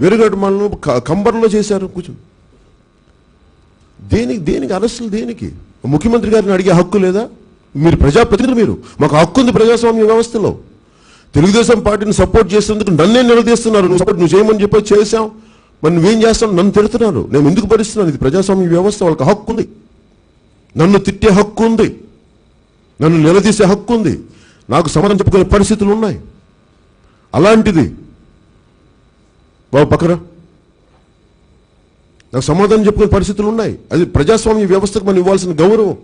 వెరుగట్టు మండలం కంబర్లో చేశారు కూర్చొని. దేనికి అరెస్టులు దేనికి? ముఖ్యమంత్రి గారిని అడిగే హక్కు లేదా? మీరు ప్రజాప్రతినిధులు, మీరు మాకు హక్కు ఉంది ప్రజాస్వామ్య వ్యవస్థలో. తెలుగుదేశం పార్టీని సపోర్ట్ చేసేందుకు నన్నే నిలదీస్తున్నారు. నువ్వు చేయమని చెప్పి చేశాం, మరి నువ్వేం చేస్తావు? నన్ను తిడుతున్నారు, నేను ఎందుకు భరిస్తున్నాను? ఇది ప్రజాస్వామ్య వ్యవస్థ, వాళ్ళకి హక్కు ఉంది. నన్ను తిట్టే హక్కు ఉంది, నన్ను నిలదీసే హక్కు ఉంది, నాకు సమాధానం చెప్పుకునే పరిస్థితులు ఉన్నాయి. అలాంటిది బాబు పక్కరా, నాకు సమాధానం చెప్పుకునే పరిస్థితులు ఉన్నాయి. అది ప్రజాస్వామ్య వ్యవస్థకు మనం ఇవ్వాల్సిన గౌరవం.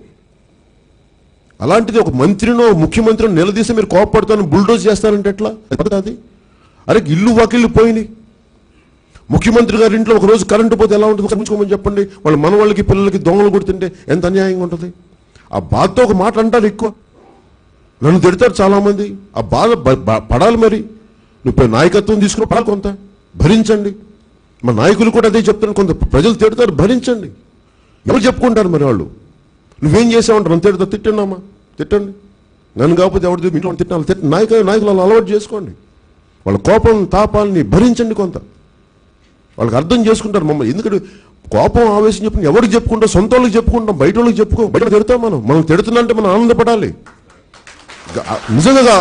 అలాంటిది ఒక మంత్రినో ముఖ్యమంత్రినో నిలదీసి మీరు కోపపడతాను బుల్డోజ్ చేస్తారంటే ఎట్లా? అది అరే ఇల్లు వాకిళ్ళు పోయినాయి. ముఖ్యమంత్రి గారి ఇంట్లో ఒక రోజు కరెంటు పోతే ఎలా ఉంటుంది ఉంచుకోమని చెప్పండి. వాళ్ళ మనవాళ్ళకి పిల్లలకి దొంగలు కొడుతుంటే ఎంత అన్యాయంగా ఉంటుంది. ఆ బాధతో ఒక మాట అంటారు ఎక్కువ, నన్ను తిడతారు చాలామంది. ఆ బాధ పడాలి. మరి నువ్వు నాయకత్వం తీసుకుని పడాలి, కొంత భరించండి. మా నాయకులు కూడా అదే చెప్తాను, కొంత ప్రజలు తిడతారు, భరించండి. ఎవరు చెప్పుకుంటారు మరి వాళ్ళు? నువ్వేం చేసావంటారు? నన్ను తిడతా, తిట్టండి, తిట్టండి. నన్ను కాకపోతే ఎవరు ఇంట్లో తిట్టాలి, నాయకులు అలవాటు చేసుకోండి. వాళ్ళ కోపం తాపాలని భరించండి. కొంత వాళ్ళకి అర్థం చేసుకుంటారు మమ్మల్ని. ఎందుకంటే కోపం ఆవేశం చెప్పిన ఎవరికి చెప్పుకుంటాం? సొంత వాళ్ళకి చెప్పుకుంటాం, బయట వాళ్ళకి చెప్పుకో. బయట తిడతాం. మనం తిడుతున్నంటే మనం ఆనందపడాలి. నిజంగా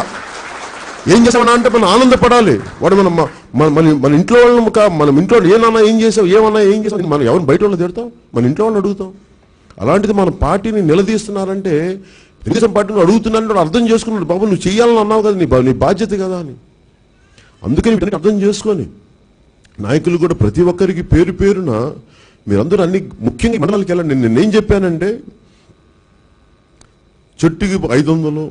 ఏం చేసామన్నా అంటే మనం ఆనందపడాలి. వాడు మన ఇంట్లో వాళ్ళని, మనం ఇంట్లో ఏం చేసావు, ఏం చేసావు, మనం ఎవరిని బయట వాళ్ళని తిడతాం, మన ఇంట్లో వాళ్ళని అడుగుతాం. అలాంటిది మన పార్టీని నిలదీస్తున్నారంటే తెలుగుదేశం పార్టీని అడుగుతున్నారంటే అర్థం చేసుకున్నాడు. బాబు నువ్వు చెయ్యాలని అన్నావు కదా, నీ బాధ్యత కదా అని. అందుకని అర్థం చేసుకొని నాయకులు కూడా ప్రతి ఒక్కరికి పేరు పేరున మీరందరూ అన్ని ముఖ్యంగా మండలాలకు వెళ్ళండి. నేనేం చెప్పానంటే చెట్టుకి 500,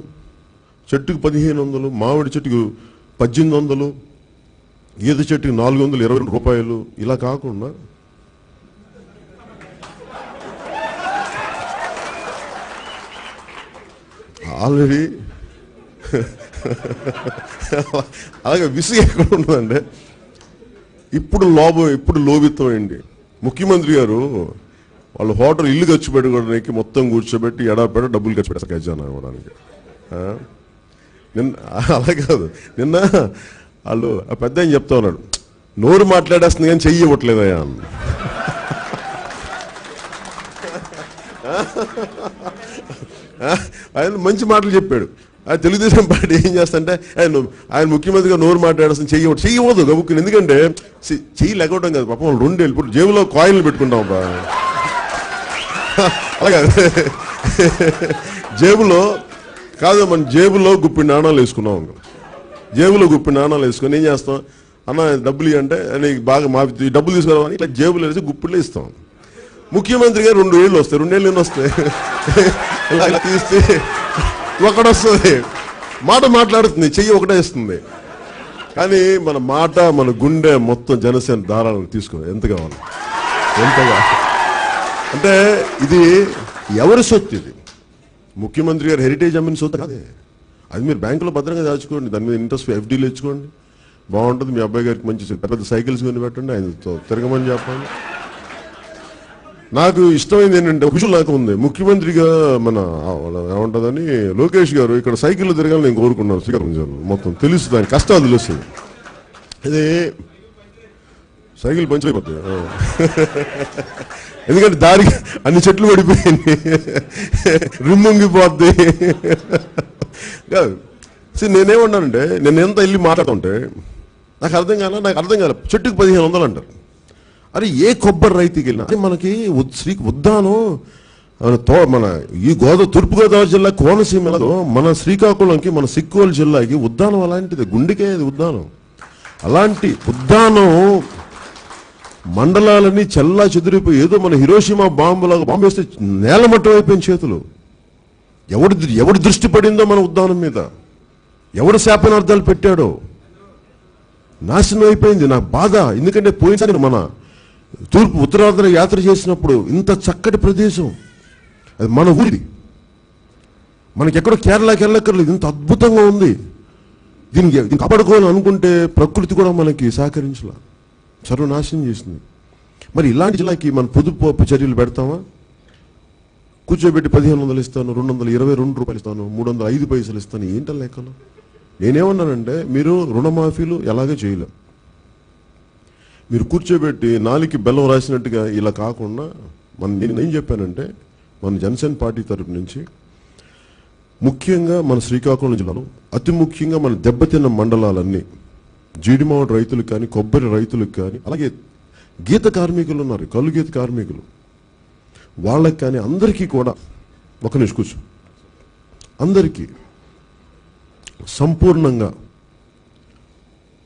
చెట్టుకి 1500, మామిడి చెట్టుకి 1800, ఈత చెట్టుకి 420 రూపాయలు. ఇలా కాకుండా ఆల్రెడీ అలాగే విసుగు ఎక్కడ ఉంటుందంటే ఇప్పుడు లోబిత్వం ఏంటి? ముఖ్యమంత్రి గారు వాళ్ళ హోటల్ ఇల్లు ఖర్చు పెట్టుకోవడానికి మొత్తం కూర్చోబెట్టి ఎడాపెడ డబ్బులు ఖర్చు పెడతారు ఖజానా ఇవ్వడానికి. అలా కాదు, నిన్న వాళ్ళు ఆ పెద్ద ఆయన చెప్తా ఉన్నాడు, నోరు మాట్లాడేస్తుంది కానీ చెయ్యి ఇవ్వట్లేదయా అన్న. ఆయన మంచి మాటలు చెప్పాడు. తెలుగుదేశం పార్టీ ఏం చేస్తుంటే ఆయన ముఖ్యమంత్రిగా నోరు మాట్లాడాల్సిన చెయ్యవద్దు గబుక్కుని. ఎందుకంటే చెయ్యి లేకపోవడం కాదు, పాపం వాళ్ళు 2 ఇప్పుడు జేబులో కాయిన్లు పెట్టుకుంటాం. అలాగే జేబులో కాదు, మన జేబులో గుప్పిడి నాణాలు వేసుకున్నాం. జేబులో గుప్పిడి నాణాలు వేసుకొని ఏం చేస్తాం? అన్న డబ్బులు ఇవ్వంటే నీకు బాగా మా డబ్బులు తీసుకురావని ఇట్లా జేబులో వేసి గుప్పిడిలో ఇస్తాం. ముఖ్యమంత్రి గారు 2 ఏళ్ళు వస్తాయి, 2 ఏళ్ళు ఎన్ని వస్తాయి? ఇలా తీస్తే ఒకడొస్తుంది, మాట మాట్లాడుతుంది, చెయ్యి ఒకటే ఇస్తుంది. కానీ మన మాట, మన గుండె మొత్తం జనసేన దారాలను తీసుకో. ఎంత కావాలి? ఎంతగా అంటే ఇది ఎవరి సొత్తు? ఇది ముఖ్యమంత్రి గారు హెరిటేజ్ అమ్మిన సొత్తు కాదే. అది మీరు బ్యాంకులో భద్రంగా దాచుకోండి, దాని మీద ఇంట్రెస్ట్ FDలు ఇచ్చుకోండి, బాగుంటుంది. మీ అబ్బాయి గారికి మంచి పెద్ద సైకిల్స్ కొని పెట్టండి, ఆయన తిరగమని చెప్పండి. నాకు ఇష్టమైంది ఏంటంటే హుషులు నాకు ఉంది. ముఖ్యమంత్రిగా మన ఏమంటుందని లోకేష్ గారు ఇక్కడ సైకిల్లో తిరగాలని నేను కోరుకున్నాను. శ్రీకాకుళం జిల్లా మొత్తం తెలుస్తుంది, ఆయన కష్టాలు తెలుస్తుంది. ఇది సైకిల్ పంచైపోతుంది, ఎందుకంటే దారికి అన్ని చెట్లు పడిపోయింది, రిమ్ముంగిపోద్ది. నేనేమన్నానంటే నేను ఎంత వెళ్ళి మాట్లాడుతుంటే నాకు అర్థం కాలే. చెట్టుకు 1500 అంటారు. అరే ఏ కొబ్బరి రైతుకి వెళ్ళినా మనకి ఉద్దానం మన ఈ తూర్పుగోదావరి జిల్లా కోనసీమలో మన శ్రీకాకుళంకి, మన సిక్కోలు జిల్లాకి ఉద్దానం అలాంటిది, గుండెకే అది ఉద్దానం. అలాంటి ఉద్దానం మండలాలని చల్లా చెదిరిపోయి ఏదో మన హిరోషిమా బాంబులాగా బాంబేస్తే నేలమట్టం అయిపోయిన చేతులు. ఎవడి దృష్టి పడిందో మన ఉద్దానం మీద, ఎవడు శాపనార్థాలు పెట్టాడో నాశనం అయిపోయింది. నాకు బాధ. ఎందుకంటే పోయినసారి మన తూర్పు ఉత్తరాంధ్ర యాత్ర చేసినప్పుడు ఇంత చక్కటి ప్రదేశం, అది మన ఊరి, మనకెక్కడో కేరళకి వెళ్ళక్కర్లేదు, ఇంత అద్భుతంగా ఉంది. దీనికి కాపాడుకోవాలని అనుకుంటే ప్రకృతి కూడా మనకి సహకరించలా, సర్వనాశనం చేసింది. మరి ఇలాంటి జిల్లాకి మన పొదుపు చర్యలు పెడతామా? కూర్చోబెట్టి 1500 ఇస్తాను, 222 రూపాయలు ఇస్తాను, 305 పైసలు ఇస్తాను, ఏంటో లెక్కలు. నేనేమన్నానంటే మీరు రుణమాఫీలు ఎలాగే చేయలేం, మీరు కూర్చోబెట్టి నాలికి బెల్లం రాసినట్టుగా ఇలా కాకుండా నేను ఏం చెప్పానంటే మన జనసేన పార్టీ తరపు నుంచి ముఖ్యంగా మన శ్రీకాకుళం జిల్లాలో అతి ముఖ్యంగా మన దెబ్బతిన్న మండలాలన్నీ జీడిమావిడి రైతులకు కానీ కొబ్బరి రైతులకు కానీ అలాగే గీత కార్మికులు ఉన్నారు, కళ్ళు గీత కార్మికులు, వాళ్ళకి కానీ అందరికీ కూడా ఒక నిమిషం కూర్చో, అందరికీ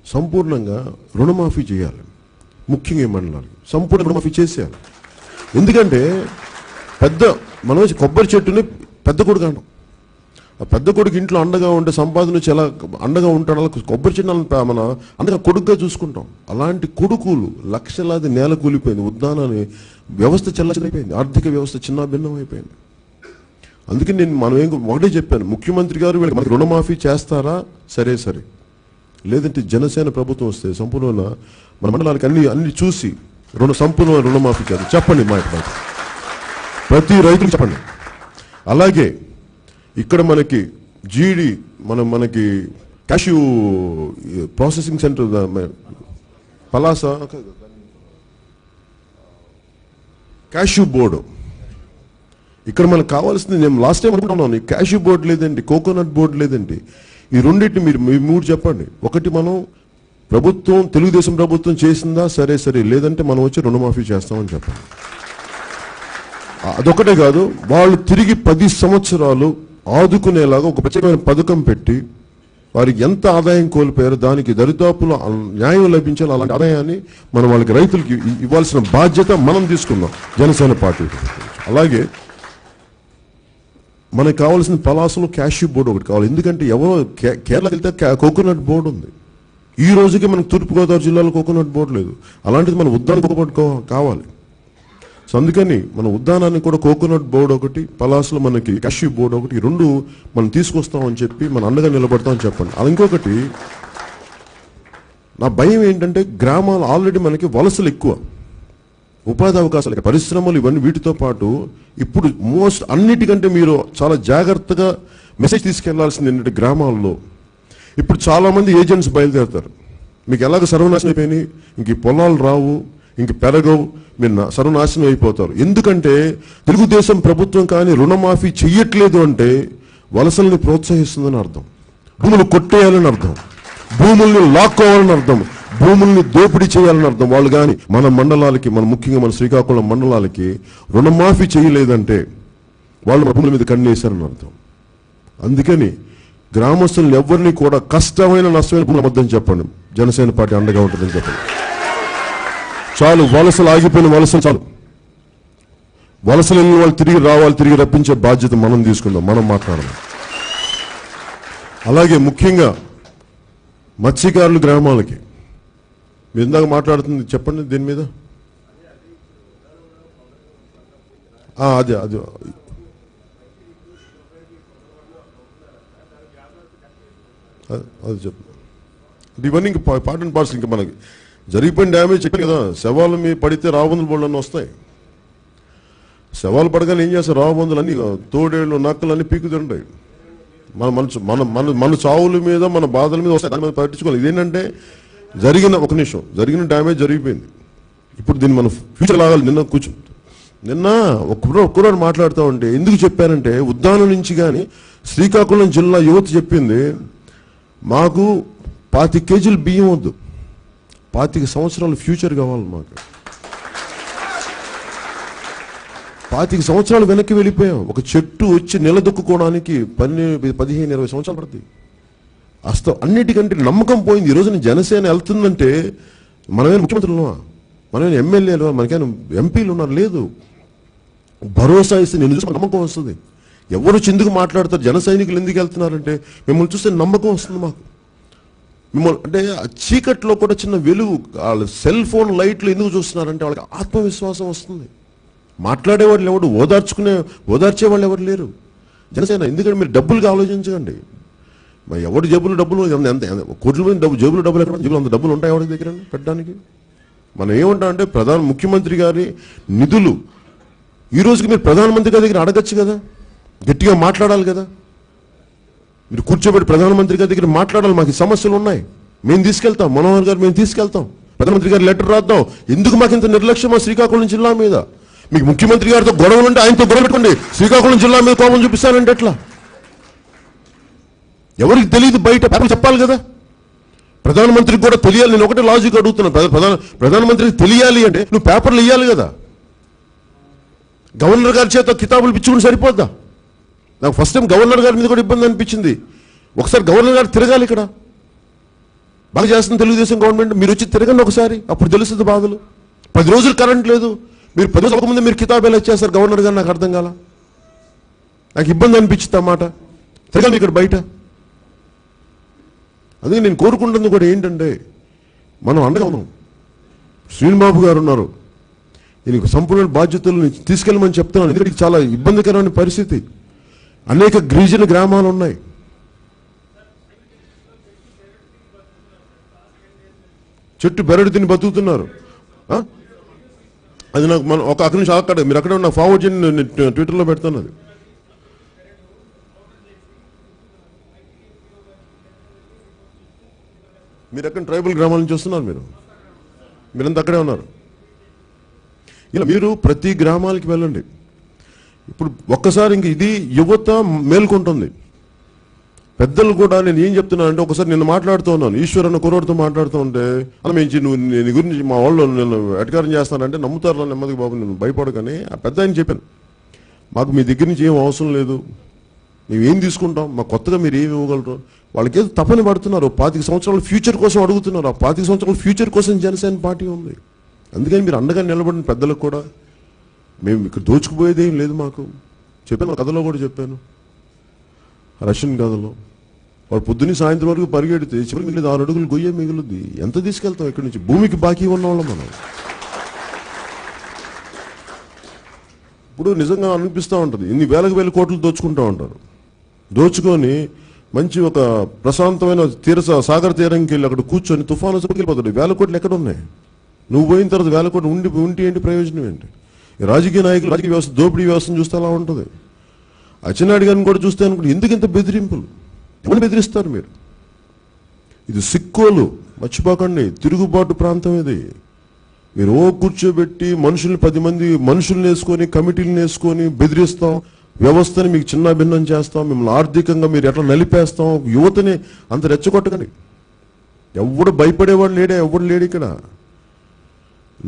సంపూర్ణంగా రుణమాఫీ చేయాలి. ముఖ్యంగా ఈ మండలానికి సంపూర్ణ రుణమాఫీ చేసేయాలి. ఎందుకంటే మనం కొబ్బరి చెట్టుని పెద్ద కొడుకు అంటాం. ఆ పెద్ద కొడుకు ఇంట్లో అండగా ఉంటే సంపాదన వచ్చి ఎలా అండగా ఉంటాడు, అలా కొబ్బరి చెట్టు మన అండగా కొడుకుగా చూసుకుంటాం. అలాంటి కొడుకులు లక్షలాది నేల కూలిపోయింది, ఉద్దానాన్ని వ్యవస్థ చెల్లచెల్లైపోయింది, ఆర్థిక వ్యవస్థ చిన్న భిన్నం అయిపోయింది. అందుకే మనం ఒకటే చెప్పాను, ముఖ్యమంత్రి గారు వీళ్ళకి మనకి రుణమాఫీ చేస్తారా, సరే లేదంటే జనసేన ప్రభుత్వం వస్తే సంపూర్ణ మన మండలానికి అన్ని చూసి సంపూర్ణ రుణమాఫీ చేయాలి. చెప్పండి మాట ప్రతి రైతులు చెప్పండి. అలాగే ఇక్కడ మనకి జీడి మనకి cashew processing centre Palasa cashew board ఇక్కడ మనకు కావాల్సింది, నేను లాస్ట్ టైం అనుకుంటున్నాను, క్యాష్యూ బోర్డు లేదండి, కోకోనట్ బోర్డు లేదండి. ఈ రెండింటిని మీరు మూడు చెప్పండి. ఒకటి మనం ప్రభుత్వం తెలుగుదేశం ప్రభుత్వం చేసిందా, సరే లేదంటే మనం వచ్చి రుణమాఫీ చేస్తామని చెప్పండి. అదొకటే కాదు, వాళ్ళు తిరిగి 10 సంవత్సరాలు ఆదుకునేలాగా ఒక ప్రత్యేకమైన పథకం పెట్టి వారికి ఎంత ఆదాయం కోల్పోయారో దానికి దరిదాపులో న్యాయం లభించాలి. అలాంటి ఆదాయాన్ని మనం వాళ్ళకి రైతులకి ఇవ్వాల్సిన బాధ్యత మనం తీసుకుందాం జనసేన పార్టీ. అలాగే మనకు కావాల్సిన పలాసలో క్యాష్యూ బోర్డు ఒకటి కావాలి. ఎందుకంటే ఎవరో కేరళకి వెళ్తే కోకోనట్ బోర్డు ఉంది. ఈ రోజుకి మనకు తూర్పుగోదావరి జిల్లాలో కోకోనట్ బోర్డు లేదు. అలాంటిది మన ఉద్దానం బోర్డు కావాలి. సో అందుకని మన ఉద్దానాన్ని కూడా కోకోనట్ బోర్డు ఒకటి, పలాసలో మనకి క్యాష్యూ బోర్డు ఒకటి, 2 మనం తీసుకొస్తామని చెప్పి మన అండగా నిలబడతామని చెప్పండి. అది ఇంకొకటి, నా భయం ఏంటంటే గ్రామాలు ఆల్రెడీ మనకి వలసలు ఎక్కువ, ఉపాధి అవకాశాలు, పరిశ్రమలు, ఇవన్నీ వీటితో పాటు ఇప్పుడు అన్నిటికంటే మీరు చాలా జాగ్రత్తగా మెసేజ్ తీసుకెళ్లాల్సింది ఏంటంటే గ్రామాల్లో ఇప్పుడు చాలా మంది ఏజెంట్స్ బయలుదేరుతారు. మీకు ఎలాగ సర్వనాశనం అయిపోయినాయి, ఇంక పొలాలు రావు, ఇంక పెరగవు, మీరు సర్వనాశనం అయిపోతారు. ఎందుకంటే తెలుగుదేశం ప్రభుత్వం కానీ రుణమాఫీ చెయ్యట్లేదు అంటే వలసల్ని ప్రోత్సహిస్తుందని అర్థం, భూములు కొట్టేయాలని అర్థం, భూముల్ని లాక్కోవాలని అర్థం, భూముల్ని దోపిడీ చేయాలని అర్థం. వాళ్ళు కానీ మన మండలాలకి, ముఖ్యంగా మన శ్రీకాకుళం మండలాలకి రుణమాఫీ చేయలేదంటే వాళ్ళు భూముల మీద కన్నేశారని అర్థం. అందుకని గ్రామస్తులను ఎవరిని కూడా కష్టమైన నష్టమైన భూములు అబద్ధం చెప్పండి, జనసేన పార్టీ అండగా ఉంటుందని చెప్పండి. చాలు వలసలు ఆగిపోయిన వలసలు చాలు. వలసలు వెళ్ళిన వాళ్ళు తిరిగి రావాలి, తిరిగి రప్పించే బాధ్యత మనం తీసుకుందాం, మనం మాట్లాడదాం. అలాగే ముఖ్యంగా మత్స్యకారులు గ్రామాలకి మీరు ఇందాక మాట్లాడుతుంది చెప్పండి దీని మీద. అదే చెప్పు. ఇవన్నీ ఇంకా పార్ట్ అండ్ పార్సల్. ఇంకా మనకి జరిగిపోయిన డ్యామేజ్ చెప్పాను కదా, శవాలు మీ పడితే రాబందులు బోళ్ళు అన్నీ వస్తాయి. శవాలు పడగానే ఏం చేస్తారు, రాబందులు అన్ని తోడేళ్ళు నక్కలు అన్ని పీకుతుంటాయి. మన చావుల మీద, మన బాధల మీద వస్తాయి, దాని మీద పట్టించుకోవాలి. ఇదేంటంటే జరిగిన డ్యామేజ్ జరిగిపోయింది. ఇప్పుడు దీన్ని మనం ఫ్యూచర్ లాగాలి. నిన్న ఒక్కరోజు మాట్లాడుతూ ఉంటే ఎందుకు చెప్పారంటే, ఉద్దానం నుంచి కానీ శ్రీకాకుళం జిల్లా యువత చెప్పింది, మాకు 25 కేజీలు బియ్యం వద్దు, 25 సంవత్సరాలు ఫ్యూచర్ కావాలి మాకు. 25 సంవత్సరాలు వెనక్కి వెళ్ళిపోయాం. ఒక చెట్టు వచ్చి నిలదొక్కుకోవడానికి 15-20 సంవత్సరాలు పడుతుంది. అన్నిటికంటే నమ్మకం పోయింది. ఈరోజు జనసేన వెళ్తుందంటే మనమేనా ముఖ్యమంత్రులు, మనమేనా ఎమ్మెల్యేలు, మనకైనా ఎంపీలు ఉన్నారు, లేదు. భరోసా ఇస్తే నేను చూసి నమ్మకం వస్తుంది. ఎవరు ఎందుకు మాట్లాడతారు, జన సైనికులు ఎందుకు వెళ్తున్నారంటే మిమ్మల్ని చూస్తే నమ్మకం వస్తుంది మాకు. మిమ్మల్ని అంటే చీకట్లో కూడా చిన్న వెలుగు, వాళ్ళ సెల్ ఫోన్ లైట్లు ఎందుకు చూస్తున్నారంటే వాళ్ళకి ఆత్మవిశ్వాసం వస్తుంది. మాట్లాడేవాళ్ళు ఎవరు, ఓదార్చే వాళ్ళు ఎవరు లేరు జనసేన. ఎందుకంటే మీరు డబ్బులుగా ఆలోచించకండి. ఎవరి జేబులు డబ్బులు, కోట్ల మంది జేబులు డబ్బులు ఎక్కడ, జేబులు అంత డబ్బులు ఉంటాయి ఎవరి దగ్గర పెట్టడానికి. మనం ఏమంటామంటే ముఖ్యమంత్రి గారి నిధులు ఈ రోజుకి మీరు ప్రధానమంత్రి గారి దగ్గర అడగచ్చు కదా, గట్టిగా మాట్లాడాలి కదా. మీరు కూర్చోబెట్టి ప్రధానమంత్రి గారి దగ్గర మాట్లాడాలి, మాకు సమస్యలు ఉన్నాయి, మేము తీసుకెళ్తాం, మనోహర్ గారు మేము తీసుకెళ్తాం, ప్రధానమంత్రి గారి లెటర్ రాద్దాం. ఎందుకు మాకు ఇంత నిర్లక్ష్యం మా శ్రీకాకుళం జిల్లా మీద? మీకు ముఖ్యమంత్రి గారితో గొడవలు ఉంటే ఆయనతో గొడవ పెట్టుకోండి. శ్రీకాకుళం జిల్లా మీద కోపం చూపిస్తానంటే ఎట్లా? ఎవరికి తెలియదు, బయట పేపర్లు చెప్పాలి కదా. ప్రధానమంత్రికి కూడా తెలియాలి. నేను ఒకటే లాజిక్ అడుగుతున్నాను. ప్రధానమంత్రికి తెలియాలి అంటే నువ్వు పేపర్లు ఇవ్వాలి కదా. గవర్నర్ గారి చేత కితాబులు పిచ్చుకుని సరిపోద్దా? నాకు ఫస్ట్ టైం గవర్నర్ గారి మీద కూడా ఇబ్బంది అనిపించింది. ఒకసారి గవర్నర్ గారు తిరగాలి. ఇక్కడ బాగా చేస్తుంది తెలుగుదేశం గవర్నమెంట్. మీరు వచ్చి తిరగండి ఒకసారి, అప్పుడు తెలుస్తుంది బాధలు. 10 రోజులు కరెంట్ లేదు, మీరు 10 రోజుల ముందు మీరు కితాబు ఎలా ఇచ్చేస్తారు గవర్నర్ గారు? నాకు అర్థం కాల. నాకు ఇబ్బంది అనిపించింది అన్నమాట. తిరగాలి ఇక్కడ బయట. అందుకే నేను కోరుకుంటుంది కూడా ఏంటంటే, మనం అండగా ఉన్నాం. శ్రీనిబాబు గారు ఉన్నారు, దీనికి సంపూర్ణ బాధ్యతలను తీసుకెళ్ళమని చెప్తున్నాను. ఎందుకంటే చాలా ఇబ్బందికరమైన పరిస్థితి. అనేక గిరిజన గ్రామాలు ఉన్నాయి. చెట్టు బెరడు తిని బతుకుతున్నారు. అది నాకు మనం ఒక అక్కడి నుంచి అక్కడ మీరు అక్కడే నాకు ఫార్వర్డ్ చేయండి, నేను ట్విట్టర్లో పెడతాను. అది మీరు ఎక్కడ ట్రైబల్ గ్రామాల నుంచి వస్తున్నారు, మీరంతా అక్కడే ఉన్నారు. ఇలా మీరు ప్రతి గ్రామాలకి వెళ్ళండి. ఇప్పుడు ఒక్కసారి ఇంక ఇది యువత మేల్కొంటుంది. పెద్దలు కూడా నేను ఏం చెప్తున్నాను అంటే, ఒకసారి నేను మాట్లాడుతూ ఉన్నాను, ఈశ్వర్ అన్న కుర్రోడితో మాట్లాడుతూ ఉంటే, అలా మేము నువ్వు నీ గురించి మా వాళ్ళు నేను ఎటకారం చేస్తానంటే నమ్ముతారు నెమ్మదిగా బాబు, నేను భయపడకని ఆ పెద్ద ఆయన చెప్పాను. మాకు మీ దగ్గర నుంచి ఏం అవసరం లేదు, మేమేం తీసుకుంటాం, మాకు కొత్తగా మీరు ఏమి ఇవ్వగలరు. వాళ్ళకి ఏదో తపని పడుతున్నారు. 25 సంవత్సరాల ఫ్యూచర్ కోసం అడుగుతున్నారు. ఆ 25 సంవత్సరాల ఫ్యూచర్ కోసం జనసేన పార్టీ ఉంది. అందుకని మీరు అండగా నిలబడిన పెద్దలకు కూడా, మేము ఇక్కడ దోచుకుపోయేది ఏం లేదు మాకు. చెప్పాను, కథలో కూడా చెప్పాను, రష్యన్ కథలో. వాడు పొద్దున్న సాయంత్రం వరకు పరిగెడితే చివరికి మిగిలింది 6 అడుగులు గొయ్యే మిగులుద్ది. ఎంత తీసుకెళ్తాం ఇక్కడి నుంచి? భూమికి బాకీ ఉన్నవాళ్ళం మనం. ఇప్పుడు నిజంగా అనిపిస్తూ ఉంటుంది, ఇన్ని వేల కోట్లు దోచుకుంటూ ఉంటారు. దోచుకొని మంచి ఒక ప్రశాంతమైన సాగర తీరంకి వెళ్ళి అక్కడ కూర్చొని తుఫాను వెళ్ళిపోతాడు. 1000 కోట్లు ఎక్కడ ఉన్నాయి? నువ్వు పోయిన తర్వాత 1000 కోట్లు ఉంటే ఏంటి ప్రయోజనం ఏంటి? రాజకీయ నాయకులు రాజకీయ వ్యవస్థ, దోపిడీ వ్యవస్థను చూస్తే అలా ఉంటుంది. అచ్చెన్నాయుడు గారిని కూడా చూస్తే అనుకుంటే ఎందుకు ఇంత బెదిరింపులు? ఎవరు బెదిరిస్తారు మీరు? ఇది సిక్కోలు, మర్చిపోకండి. తిరుగుబాటు ప్రాంతం ఇది. మీరు కూర్చోబెట్టి మనుషుల్ని 10 మంది మనుషుల్ని వేసుకొని, కమిటీలను వేసుకొని బెదిరిస్తాం. వ్యవస్థని మీకు చిన్న భిన్నం చేస్తాం. మిమ్మల్ని ఆర్థికంగా మీరు ఎట్లా నలిపేస్తాం. యువతని అంత రెచ్చగొట్టకండి. ఎవడు భయపడేవాడు లేడే, ఎవడు లేడు ఇక్కడ.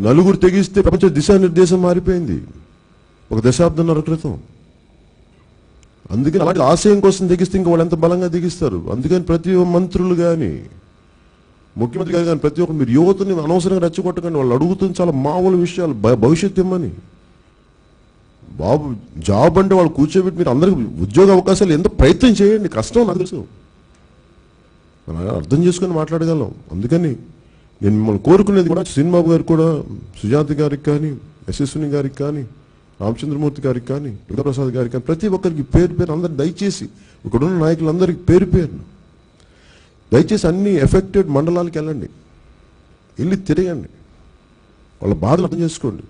నలుగురు తెగిస్తే ప్రపంచ దిశానిర్దేశం మారిపోయింది ఒక దశాబ్దంన్నర క్రితం. అందుకని అలాంటి ఆశయం కోసం తెగిస్తే ఇంకా వాళ్ళు ఎంత బలంగా దిగిస్తారు. అందుకని ప్రతి మంత్రులు కానీ, ముఖ్యమంత్రి గారు కానీ, ప్రతి ఒక్కరు మీరు యువతని అనవసరంగా రెచ్చగొట్టకండి. వాళ్ళు అడుగుతుంది చాలా మామూలు విషయాలు, భవిష్యత్తు ఇమ్మని. బాబు జాబ్ అంటే వాళ్ళు కూర్చోబెట్టి మీరు అందరికి ఉద్యోగ అవకాశాలు ఎంత ప్రయత్నం చేయండి. కష్టం నాకు తెలుసు, మనం అర్థం చేసుకొని మాట్లాడగలం. అందుకని నేను మిమ్మల్ని కోరుకునేది కూడా, శ్రీనిబాబు గారికి కూడా, సుజాత గారికి కానీ, యశస్విని గారికి కానీ, రామచంద్రమూర్తి గారికి కానీ, దుర్గాప్రసాద్ గారికి కానీ, ప్రతి ఒక్కరికి పేరు అందరు దయచేసి, ఇక్కడున్న నాయకులందరికీ పేరు దయచేసి అన్ని ఎఫెక్టెడ్ మండలాలకు వెళ్ళండి, వెళ్ళి తిరగండి, వాళ్ళ బాధలు అర్థం చేసుకోండి.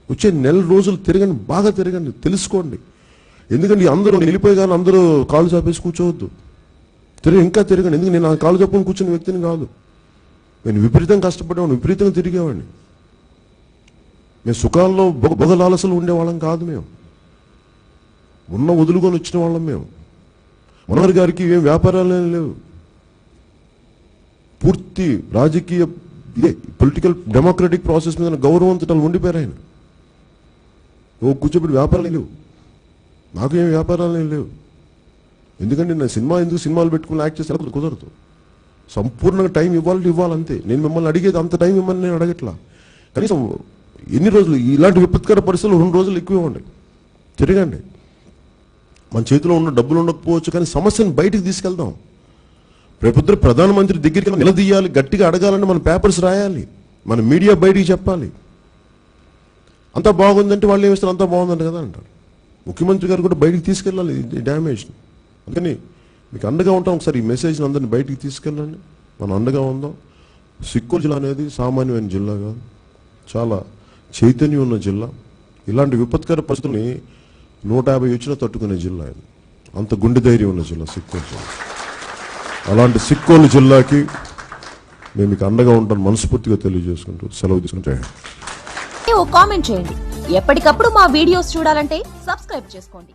వచ్చే 1 నెల రోజులు తిరగండి, బాగా తిరగండి, తెలుసుకోండి. ఎందుకంటే అందరూ వెళ్ళిపోయి కానీ అందరూ కాళ్ళు చాపేసి కూర్చోవద్దు. ఇంకా తిరగండి. ఎందుకంటే నేను కాళ్ళు చాపుకొని కూర్చున్న వ్యక్తిని కాదు. నేను విపరీతంగా కష్టపడేవాడిని, విపరీతంగా తిరిగేవాడిని. మేము సుఖాల్లో బొగలాలసలు ఉండేవాళ్ళం కాదు. మేము వదులుకొని వచ్చిన వాళ్ళం. మేము మనోహర్ గారికి ఏం వ్యాపారాలు లేవు. పూర్తి రాజకీయ పొలిటికల్ డెమోక్రటిక్ ప్రాసెస్ మీద గౌరవంతో ఉండిపోయారు ఆయన. కూర్చోబెట్టి వ్యాపారాలు లేవు, నాకు ఏం వ్యాపారాలు లేవు. ఎందుకంటే నా సినిమాలు పెట్టుకుని యాక్ట్ చేస్తే కుదరదు. సంపూర్ణంగా టైం ఇవ్వాలంతే. నేను మిమ్మల్ని అడిగేది అంత టైం ఇవ్వమని నేను అడగట్లా. కనీసం ఎన్ని రోజులు ఇలాంటి విపత్కర పరిస్థితులు 2 రోజులు ఎక్కువ ఇవ్వండి, తిరగండి. మన చేతిలో ఉన్న డబ్బులు ఉండకపోవచ్చు, కానీ సమస్యను బయటికి తీసుకెళ్దాం. రేపొద్దు ప్రధానమంత్రి దగ్గరికి నిలదీయాలి, గట్టిగా అడగాలని మన పేపర్స్ రాయాలి, మన మీడియా బయటికి చెప్పాలి. అంతా బాగుందంటే వాళ్ళు ఏమిస్తారు, అంతా బాగుందంట కదా అంటారు. ముఖ్యమంత్రి గారు కూడా బయటికి తీసుకెళ్ళాలి డ్యామేజ్. అందుకని మీకు అండగా ఉంటాం. ఒకసారి ఈ మెసేజ్ని అందరినీ బయటికి తీసుకెళ్ళండి, మనం అండగా ఉందాం. సిక్కోలు జిల్లా అనేది సామాన్యమైన జిల్లా కాదు, చాలా చైతన్యం ఉన్న జిల్లా. ఇలాంటి విపత్కర పరిస్థితుల్ని 150 వచ్చినా తట్టుకునే జిల్లా ఇది. అంత గుండె ధైర్యం ఉన్న జిల్లా సిక్కోలు జిల్లా. అలాంటి సిక్కోలు జిల్లాకి మేము మీకు అండగా ఉంటాను మనస్ఫూర్తిగా తెలియజేసుకుంటూ సెలవు తీసుకుంటే కామెంట్ చేయండి. ఎప్పటికప్పుడు మా వీడియోస్ చూడాలంటే సబ్స్క్రైబ్ చేసుకోండి.